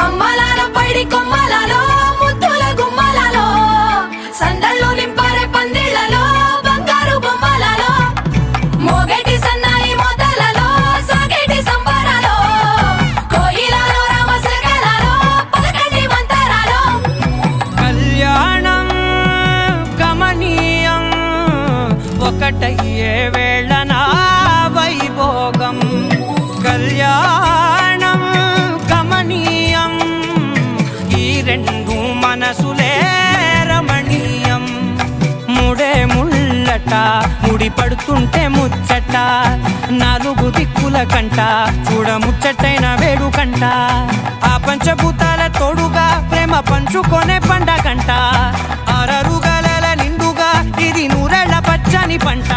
అమ్మలాల పైడి కొమ్మలలో ముద్దుల గుమ్మలలో సందళ్ళు నింపారే పందిళ్లలో బంగారు బొమ్మలలో మోగేటి సన్నాయి మొదలలో సాగేటి సంబరాలో కోయిలలో రామశకలలో పలకటి మంతరాలో కళ్యాణం గమనీయం ఒకటయ్యే వేళ నా వైభోగం కళ్యాణం గమనీయం ఈ రెండు మనసులే రమణీయం ముడే ముళ్ళట ముడి పడుతుంటే ముచ్చట నాలుగు దిక్కుల కంట చూడ ముచ్చటైన వేడుకంట ఆ పంచభూతాల తోడుగా ప్రేమ పంచుకొనే పండగంట అరరుగల నిండుగా ఇది నూరెళ్ళ పచ్చని పంట